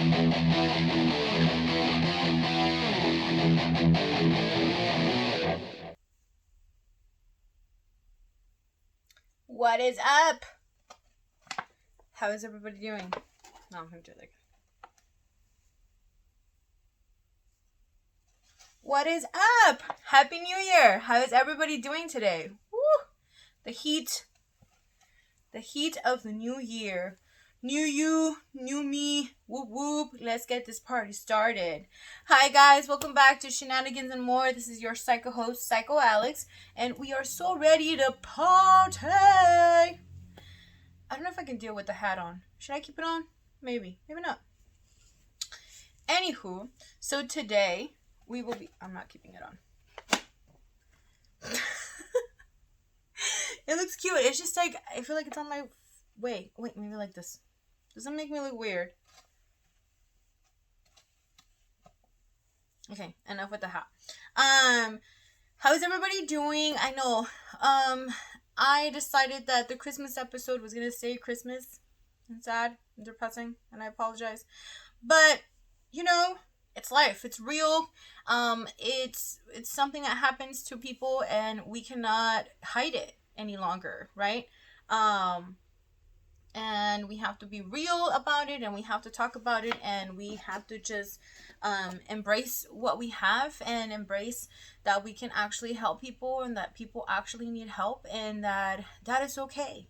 What is up? How is everybody doing? No, I'm gonna do it like. What is up? Happy New Year! How is everybody doing today? Woo! The heat of the new year. New you, new me, whoop whoop. Let's get this party started. Hi guys, welcome back to Shenanigans and More. This is your psycho host, Psycho Alex, and we are so ready to party. I don't know if I can deal with the hat on. Should I keep it on? Maybe not. Anywho, so today we will be... I'm not keeping it on. It looks cute. It's just like, I feel like it's on my... Wait, maybe like this. Doesn't make me look weird. Okay, enough with the hat. How is everybody doing? I know, I decided that the Christmas episode was gonna say Christmas. It's sad and depressing, and I apologize. But, you know, it's life. It's real. It's something that happens to people, and we cannot hide it any longer, right? And we have to be real about it, and we have to talk about it, and we have to just embrace what we have, and embrace that we can actually help people, and that people actually need help, and that is okay,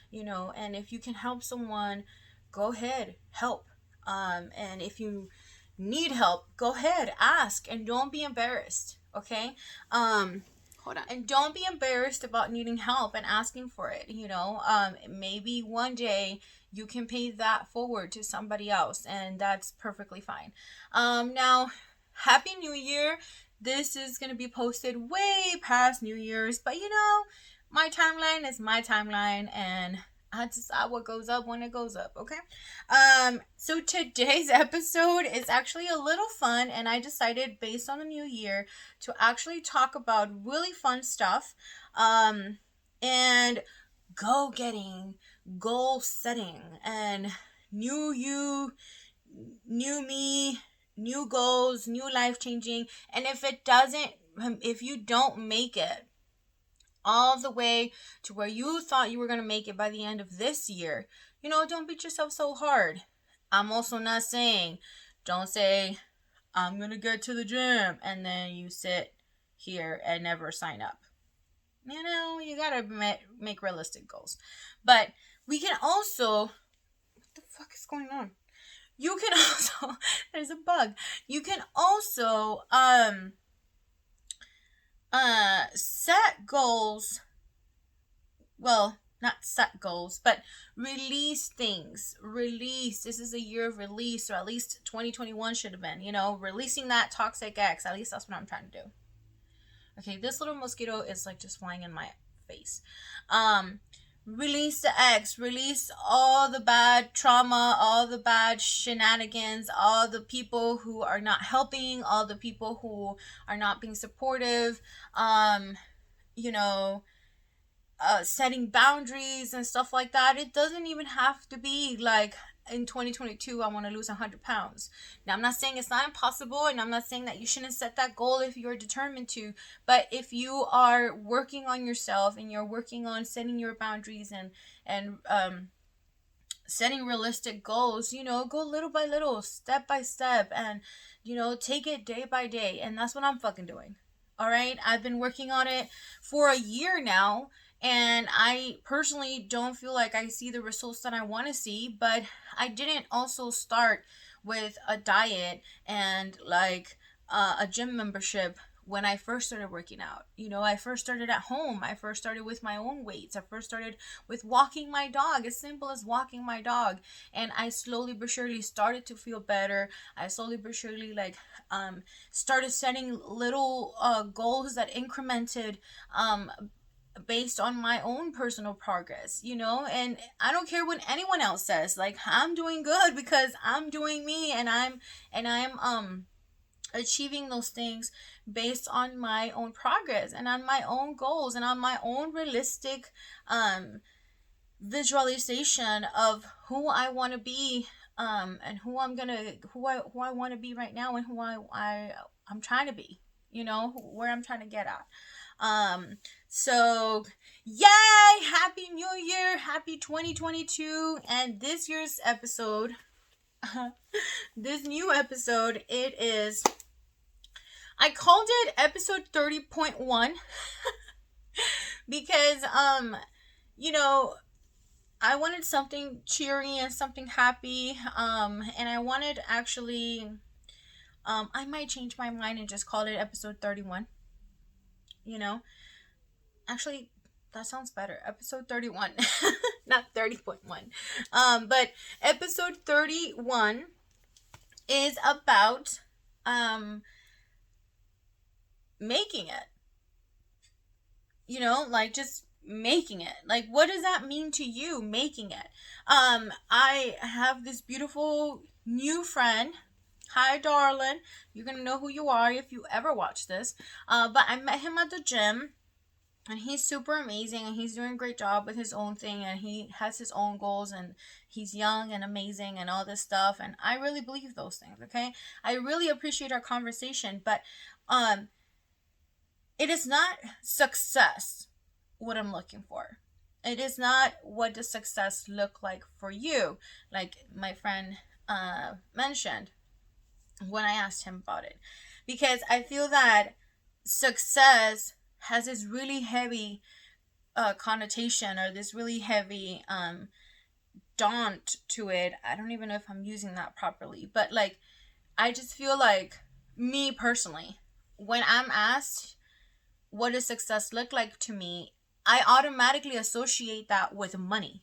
you know. And if you can help someone, go ahead, help. And if you need help, go ahead, ask, and don't be embarrassed, okay? Hold on. And don't be embarrassed about needing help and asking for it, you know. Maybe one day you can pay that forward to somebody else, and that's perfectly fine. Now, Happy New Year. This is going to be posted way past New Year's, but you know, my timeline is my timeline, and I decide what goes up when it goes up, okay? So today's episode is actually a little fun, and I decided, based on the new year, to actually talk about really fun stuff, and go-getting, goal setting, and new you, new me, new goals, new life-changing. And if you don't make it all the way to where you thought you were going to make it by the end of this year, you know, don't beat yourself so hard. I'm also not saying, don't say, I'm going to get to the gym, and then you sit here and never sign up. You know, you got to make realistic goals. But we can also, what the fuck is going on? You can also, there's a bug. You can also, set goals. Well, not set goals, but release things. This is a year of release, or at least 2021 should have been, you know, releasing that toxic ex. At least that's what I'm trying to do. Okay, this little mosquito is like just flying in my face. Release the ex, release all the bad trauma, all the bad shenanigans, all the people who are not helping, all the people who are not being supportive, you know, setting boundaries and stuff like that. It doesn't even have to be like, in 2022, I want to lose 100 pounds. Now, I'm not saying it's not impossible, and I'm not saying that you shouldn't set that goal if you're determined to, but if you are working on yourself, and you're working on setting your boundaries, and setting realistic goals, you know, go little by little, step by step, and, you know, take it day by day. And that's what I'm fucking doing. All right? I've been working on it for a year now, and I personally don't feel like I see the results that I want to see, but I didn't also start with a diet and like a gym membership when I first started working out. You know, I first started at home. I first started with my own weights. I first started with walking my dog, as simple as walking my dog. And I slowly but surely started to feel better. I slowly but surely started setting little goals that incremented based on my own personal progress, you know. And I don't care what anyone else says. Like, I'm doing good because I'm doing me, and I'm achieving those things based on my own progress, and on my own goals, and on my own realistic visualization of who I want to be and who I want to be right now, and I'm trying to be, where I'm trying to get at. So yay, happy new year, happy 2022. And this year's episode, this new episode, it is, I called it episode 30.1 because you know I wanted something cheery and something happy, and I wanted actually, I might change my mind and just call it episode 31. You know, actually, that sounds better. Episode 31, not 30.1. But episode 31 is about making it. Like just making it. Like, what does that mean to you, making it? I have this beautiful new friend. Hi, darling. You're gonna know who you are if you ever watch this. But I met him at the gym, and he's super amazing, and he's doing a great job with his own thing, and he has his own goals, and he's young and amazing and all this stuff, and I really believe those things. Okay, I really appreciate our conversation, but um it is not success what I'm looking for. It is not what does success look like for you, like my friend mentioned when I asked him about it, because I feel that success has this really heavy connotation, or this really heavy daunt to it. I don't even know if I'm using that properly, but like, I just feel like, me personally, when I'm asked what does success look like to me, I automatically associate that with money,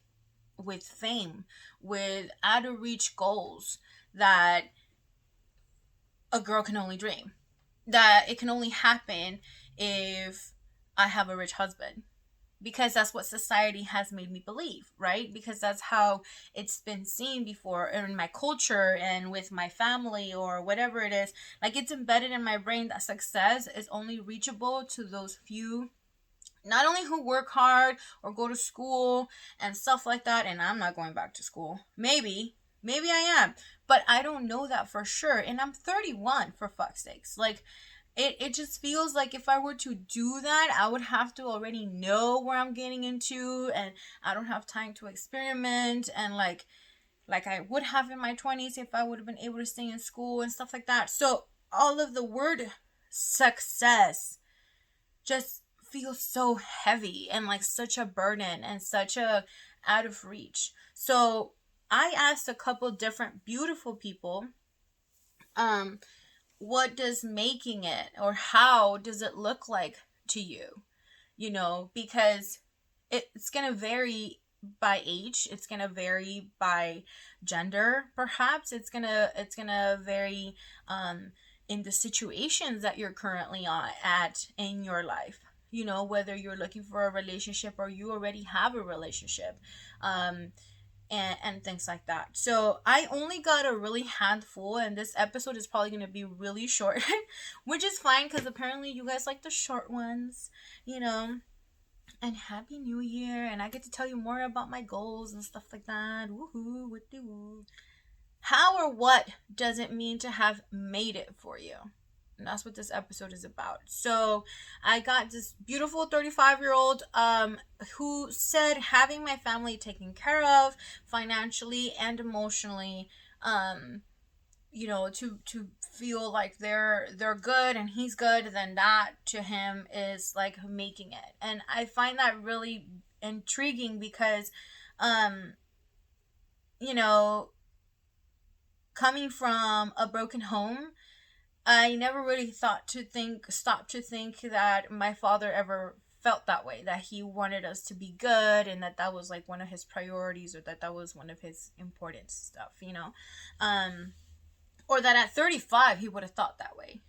with fame, with out of reach goals that a girl can only dream, that it can only happen if I have a rich husband, because that's what society has made me believe, right? Because that's how it's been seen before in my culture and with my family or whatever it is. Like, it's embedded in my brain that success is only reachable to those few, not only who work hard or go to school and stuff like that. And I'm not going back to school. Maybe I am, but I don't know that for sure. And I'm 31, for fuck's sakes. Like, it just feels like if I were to do that, I would have to already know where I'm getting into, and I don't have time to experiment, and like I would have in my 20s if I would have been able to stay in school and stuff like that. So all of the word success just feels so heavy and like such a burden and such a out of reach. So I asked a couple different beautiful people, um what does making it, or how does it look like to you? Because it's going to vary by age, it's going to vary by gender, perhaps it's going to vary in the situations that you're currently at in your life, whether you're looking for a relationship or you already have a relationship, um and things like that. So I only got a really handful, and this episode is probably going to be really short, which is fine because apparently you guys like the short ones, you know. And happy new year, and I get to tell you more about my goals and stuff like that. Woohoo, woo. How or what does it mean to have made it for you? And that's what this episode is about. So I got this beautiful 35-year-old who said having my family taken care of financially and emotionally, to feel like they're good and he's good, then that to him is like making it. And I find that really intriguing because um you know coming from a broken home, I never really stopped to think that my father ever felt that way, that he wanted us to be good, and that was like one of his priorities, or that was one of his important stuff, or that at 35 he would have thought that way.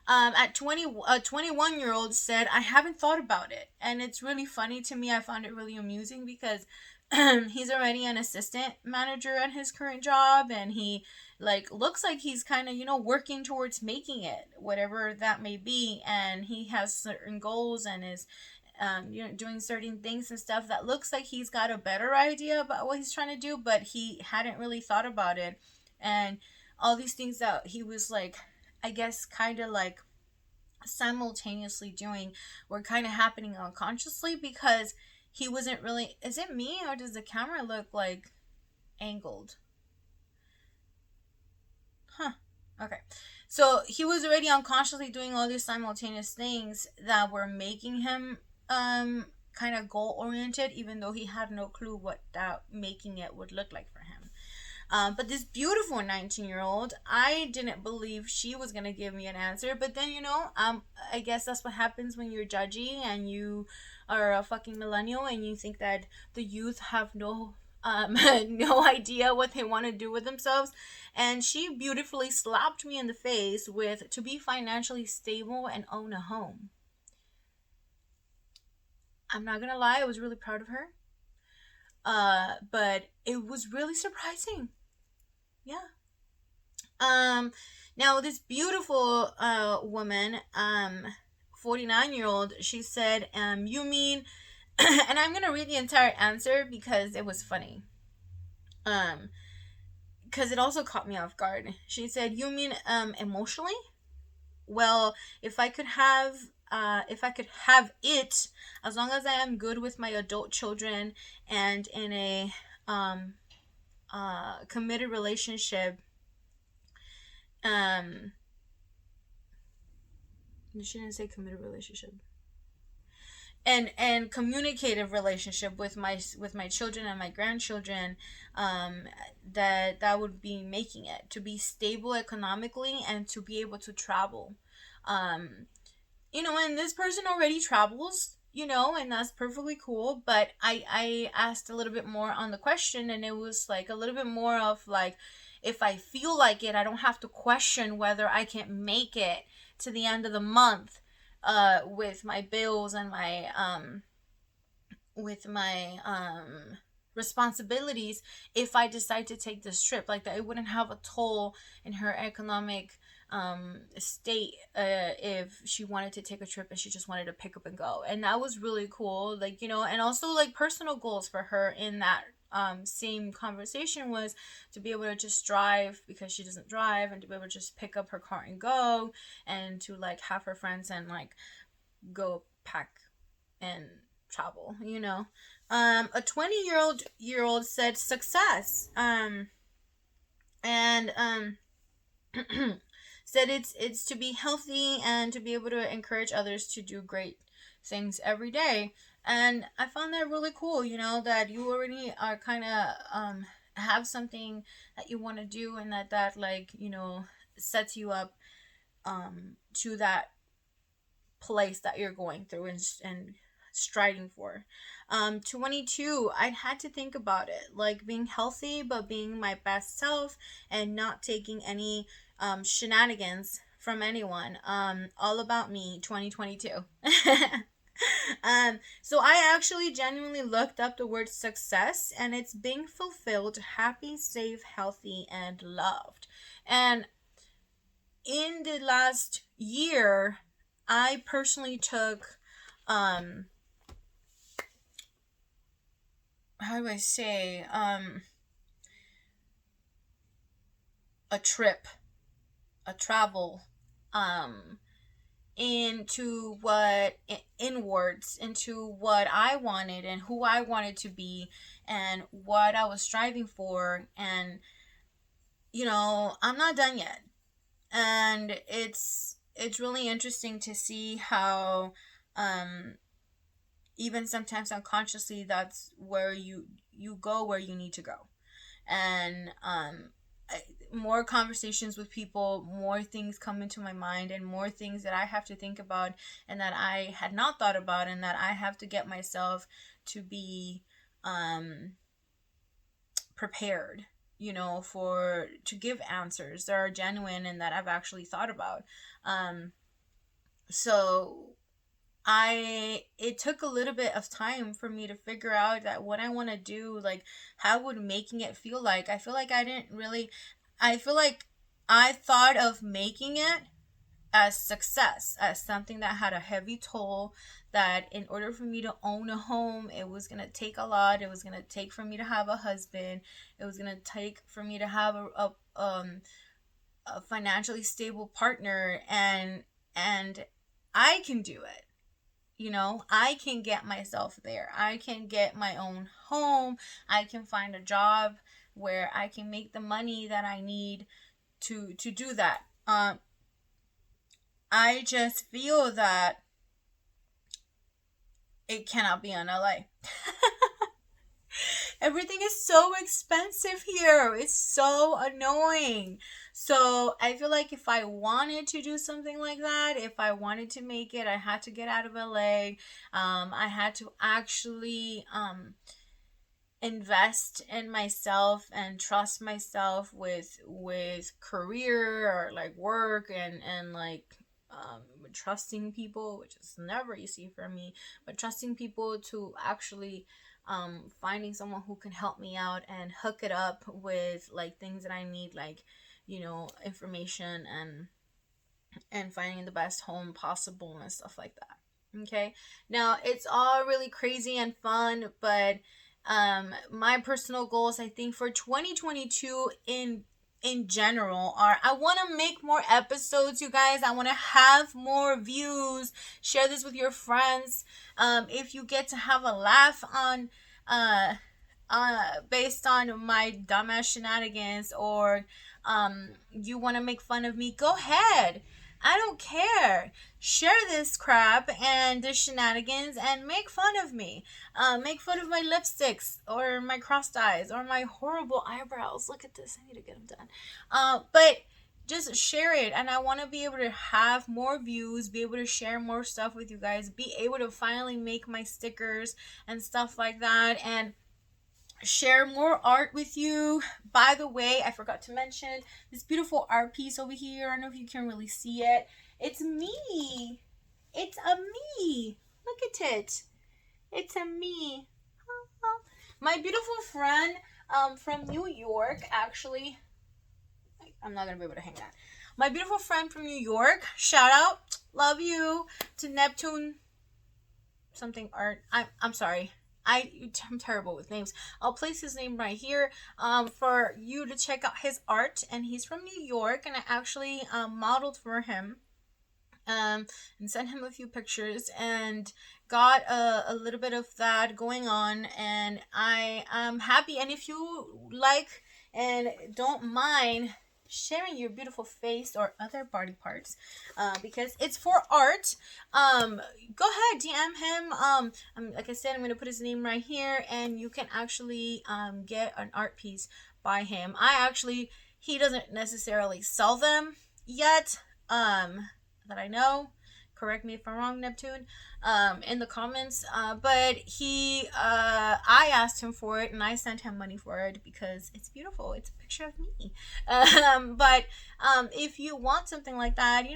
At 20, a 21-year-old said, I haven't thought about it. And it's really funny to me. I found it really amusing because he's already an assistant manager at his current job, and he like looks like he's kind of working towards making it, whatever that may be, and he has certain goals and is doing certain things and stuff that looks like he's got a better idea about what he's trying to do, but he hadn't really thought about it. And all these things that he was like, I guess, kind of like simultaneously doing were kind of happening unconsciously because he wasn't really. Is it me or does the camera look like angled? Huh. Okay. So he was already unconsciously doing all these simultaneous things that were making him kind of goal oriented, even though he had no clue what that making it would look like for him. But this beautiful 19-year-old, I didn't believe she was gonna give me an answer. But then I guess that's what happens when you're judgy and you are a fucking millennial and you think that the youth have no no idea what they want to do with themselves. And she beautifully slapped me in the face with to be financially stable and own a home. I'm not gonna lie, I was really proud of her. But it was really surprising. Yeah. Now this beautiful woman, 49-year-old, she said, you mean, and I'm gonna read the entire answer because it was funny. Because it also caught me off guard. She said, "You mean emotionally? Well, if I could have it, as long as I am good with my adult children and in a committed relationship, um, she didn't say committed relationship." And communicative relationship with my children and my grandchildren, that would be making it to be stable economically and to be able to travel, um and this person already travels, and that's perfectly cool. But I asked a little bit more on the question, and it was like a little bit more of like, if I feel like it, I don't have to question whether I can make it to the end of the month, with my bills and my responsibilities, if I decide to take this trip. Like that, it wouldn't have a toll in her economic state, if she wanted to take a trip and she just wanted to pick up and go. And that was really cool. Like, and also like personal goals for her in that same conversation was to be able to just drive because she doesn't drive, and to be able to just pick up her car and go, and to like have her friends and like go pack and travel. A 20-year old said success, and said it's to be healthy and to be able to encourage others to do great things every day. And I found that really cool, that you already are kind of have something that you want to do, and that like sets you up to that place that you're going through and striding for. 22, I had to think about it, like being healthy but being my best self and not taking any shenanigans from anyone. All about me 2022. So I actually genuinely looked up the word success, and it's being fulfilled, happy, safe, healthy, and loved. And in the last year, I personally took how do I say, a trip, a travel, into what inwards into what I wanted and who I wanted to be and what I was striving for. And I'm not done yet. And it's really interesting to see how, even sometimes unconsciously, that's where you go where you need to go. And more conversations with people, more things come into my mind, and more things that I have to think about and that I had not thought about, and that I have to get myself to be prepared, for to give answers that are genuine and that I've actually thought about. So it took a little bit of time for me to figure out that what I want to do, like how would making it feel like. I feel like I thought of making it as success, as something that had a heavy toll, that in order for me to own a home, it was going to take a lot. It was going to take for me to have a husband. It was going to take for me to have a financially stable partner, and I can do it. You know, I can get myself there. I can get my own home. I can find a job where I can make the money that I need to do that. I just feel that it cannot be in LA. Everything is so expensive here. It's so annoying. So I feel like if I wanted to do something like that, if I wanted to make it, I had to get out of LA. I had to actually invest in myself and trust myself with career, or like work, and like trusting people, which is never easy for me, but trusting people to actually finding someone who can help me out and hook it up with like things that I need, like, you know, information, and finding the best home possible and stuff like that. Okay, now it's all really crazy and fun, but my personal goals, I think, for 2022 in general are, I want to make more episodes, you guys. I want to have more views. Share this with your friends. If you get to have a laugh on based on my dumbass shenanigans, or you want to make fun of me, go ahead. I don't care. Share this crap and the shenanigans and make fun of me. Make fun of my lipsticks, or my crossed eyes, or my horrible eyebrows. Look at this. I need to get them done. But just share it. And I want to be able to have more views, be able to share more stuff with you guys, be able to finally make my stickers and stuff like that, and share more art with you. By the way, I forgot to mention this beautiful art piece over here. I don't know if you can really see it. It's me. It's a me. Look at it. It's a me. My beautiful friend from New York, actually. I'm not going to be able to hang that. My beautiful friend from New York. Shout out. Love you. To Neptune something art. I'm sorry. I'm terrible with names. I'll place his name right here for you to check out his art. And he's from New York, and I actually modeled for him and sent him a few pictures, and got a little bit of that going on. And I am happy. And if you like and don't mind sharing your beautiful face or other body parts, because it's for art, go ahead, DM him. Like I said, I'm gonna put his name right here, and you can actually get an art piece by him. He doesn't necessarily sell them yet, that I know. Correct me if I'm wrong, Neptune, in the comments. But I asked him for it, and I sent him money for it because it's beautiful. It's a picture of me. But if you want something like that,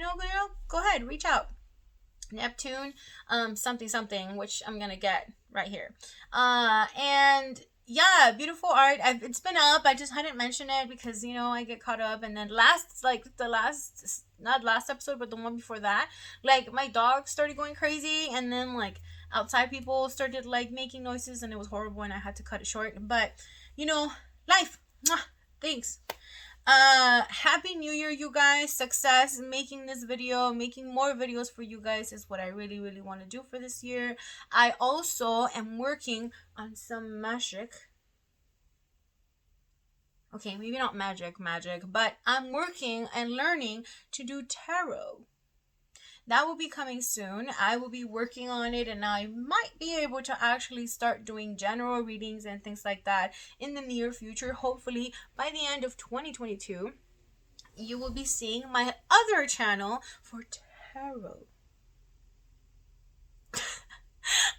go ahead, reach out. Neptune, something, which I'm gonna get right here. And yeah, beautiful art. It's been up. I just hadn't mentioned it because I get caught up. And then not last episode, but the one before that, like my dog started going crazy, and then like outside people started like making noises, and it was horrible, and I had to cut it short. But life. Mwah, thanks. Happy New Year, you guys. Success. Making this video, making more videos for you guys is what I really, really want to do for this year. I also am working on some magic. Okay, maybe not magic, but I'm working and learning to do tarot. That will be coming soon. I will be working on it, and I might be able to actually start doing general readings and things like that in the near future. Hopefully, by the end of 2022, you will be seeing my other channel for tarot.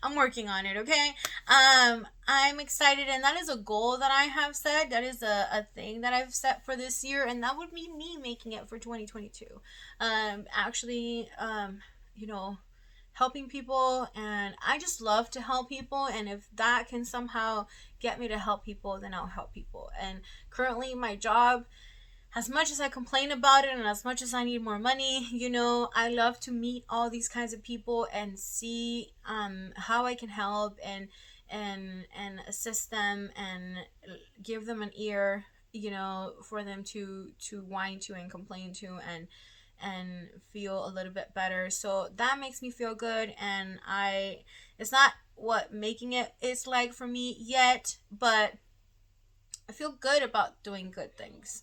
I'm working on it, okay? I'm excited, and that is a goal that I have set. That is a thing that I've set for this year, and that would be me making it for 2022. Actually, helping people, and I just love to help people, and if that can somehow get me to help people, then I'll help people. And currently my job, as much as I complain about it and as much as I need more money, I love to meet all these kinds of people and see how I can help and assist them and give them an ear, for them to whine to and complain to and feel a little bit better. So that makes me feel good, and it's not what making it is like for me yet, but I feel good about doing good things.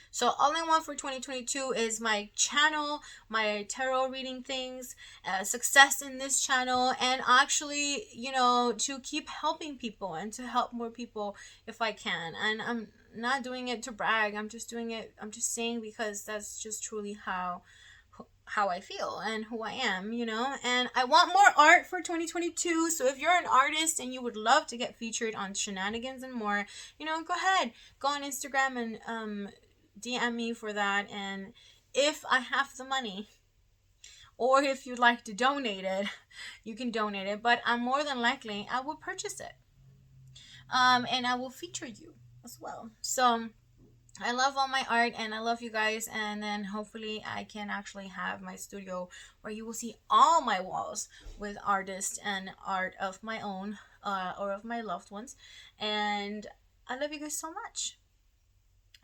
So all I want for 2022 is my channel, my tarot reading things, success in this channel, and actually, to keep helping people and to help more people if I can. And I'm not doing it to brag. I'm just doing it. I'm just saying because that's just truly how I feel and who I am. And I want more art for 2022. So if you're an artist and you would love to get featured on Shenanigans and more, go ahead, go on Instagram and DM me for that. And if I have the money, or if you'd like to donate it, you can donate it. But I'm more than likely I will purchase it, and I will feature you as well. So I love all my art and I love you guys, and then hopefully I can actually have my studio where you will see all my walls with artists and art of my own, or of my loved ones. And I love you guys so much.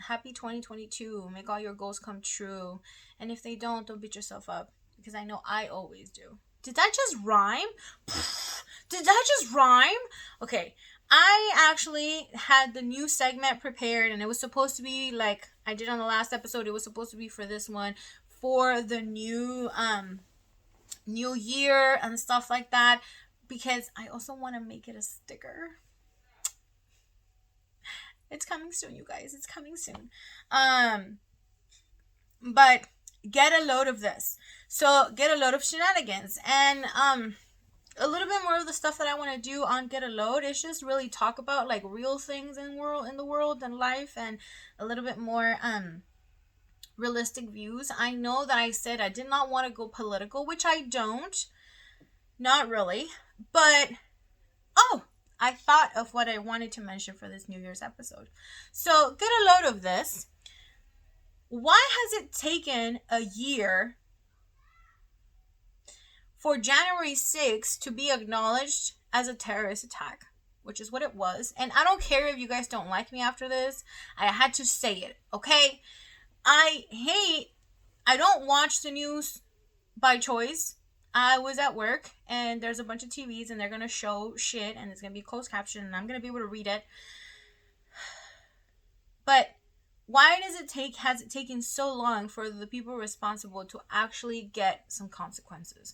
Happy 2022. Make all your goals come true. And if they don't beat yourself up, because I know I always do. Did that just rhyme? Did that just rhyme? Okay. I actually had the new segment prepared, and it was supposed to be like I did on the last episode. It was supposed to be for this one, for the new year and stuff like that, because I also want to make it a sticker. It's coming soon, you guys. It's coming soon. But get a load of this. So get a load of Shenanigans, and a little bit more of the stuff that I want to do on Get a Load is just really talk about like real things in the world and life, and a little bit more realistic views. I know that I said I did not want to go political, which I don't. Not really. But I thought of what I wanted to mention for this New Year's episode. So, get a load of this. Why has it taken a year for January 6th to be acknowledged as a terrorist attack, which is what it was? And I don't care if you guys don't like me after this. I had to say it, okay? I don't watch the news by choice. I was at work and there's a bunch of TVs and they're going to show shit and it's going to be closed caption and I'm going to be able to read it. But why has it taken so long for the people responsible to actually get some consequences?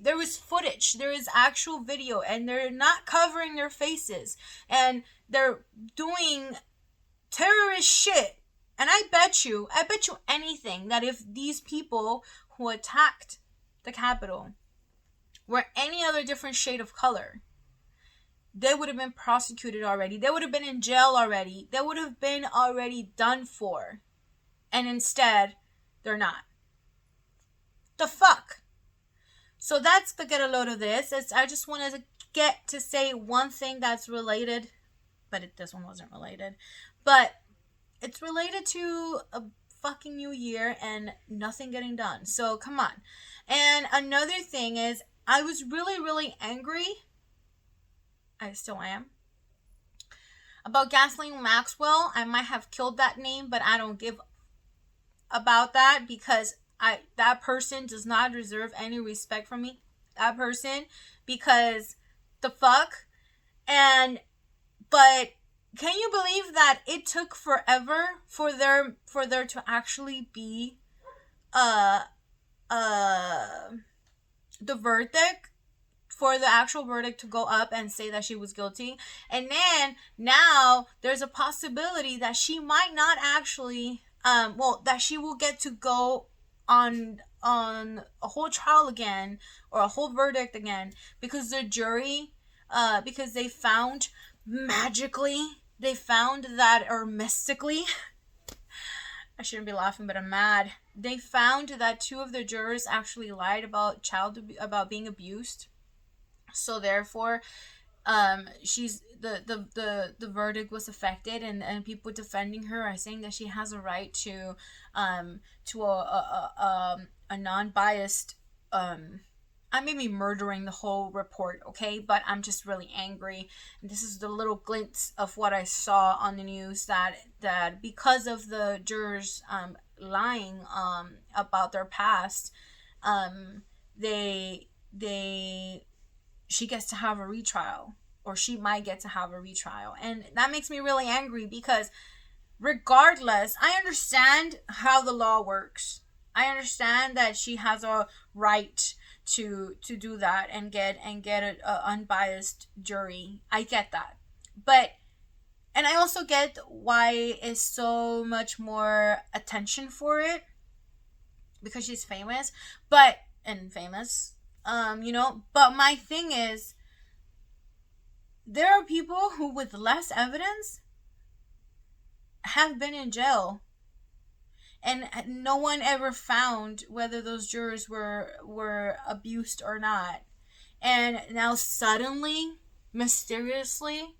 There was footage, there is actual video, and they're not covering their faces, and they're doing terrorist shit. And I bet you anything that if these people who attacked the Capitol were any other different shade of color, they would have been prosecuted already. They would have been in jail already. They would have been already done for. And instead, they're not. The fuck? So that's the get a load of this. I just wanted to say one thing that's related. But this one wasn't related. But it's related to a fucking new year and nothing getting done. So come on. And another thing is, I was really, really angry. I still am. About Ghislaine Maxwell. I might have killed that name, but I don't give about that because that person does not deserve any respect from me. That person, because the fuck. But can you believe that it took forever for there to actually be the verdict? For the actual verdict to go up and say that she was guilty. And then now there's a possibility that she might not actually that she will get to go on a whole trial again, or a whole verdict again, because the jury because they found that, or mystically, I shouldn't be laughing, but I'm mad. They found that 2 of the jurors actually lied about being abused. So therefore, She's the verdict was affected, and people defending her are saying that she has a right to a non-biased I may be murdering the whole report, okay? But I'm just really angry. This is the little glimpse of what I saw on the news, that because of the jurors lying about their past, um they she gets to have a retrial, or she might get to have a retrial. And that makes me really angry, because regardless, I understand how the law works. I understand that she has a right to do that and get a unbiased jury. I get that. But and I also get why is so much more attention for it, because she's famous, but and famous but my thing is, there are people who with less evidence have been in jail, and no one ever found whether those jurors were abused or not. And now suddenly, mysteriously,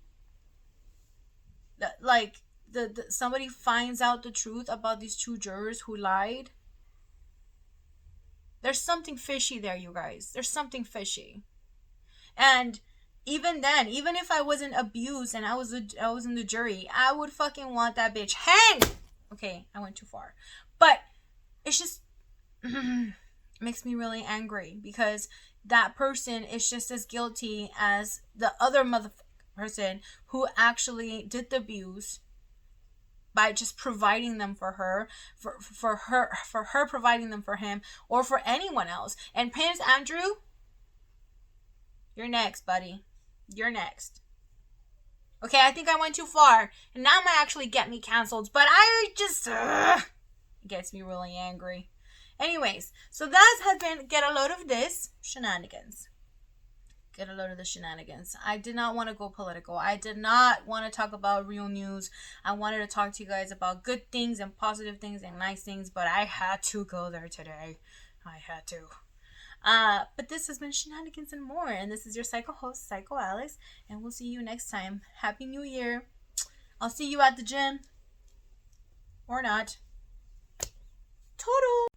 like the somebody finds out the truth about these two jurors who lied. There's something fishy there, you guys. There's something fishy. And even then, even if I wasn't abused and I was in the jury, I would fucking want that bitch hanged. Okay, I went too far. But it's just makes me really angry, because that person is just as guilty as the other person who actually did the abuse by just providing them for her, for her providing them for him, or for anyone else. And Prince Andrew, you're next, buddy. You're next. Okay, I think I went too far, and that might actually get me canceled, but I just it gets me really angry. Anyways, so that has been Get a Load of This Shenanigans. Get a load of the shenanigans. I did not want to go political. I did not want to talk about real news. I wanted to talk to you guys about good things and positive things and nice things, but I had to go there today. I had to. But this has been Shenanigans and More, and this is your psycho host, Psycho Alice, and we'll see you next time. Happy New Year. I'll see you at the gym. Or not. Toodle.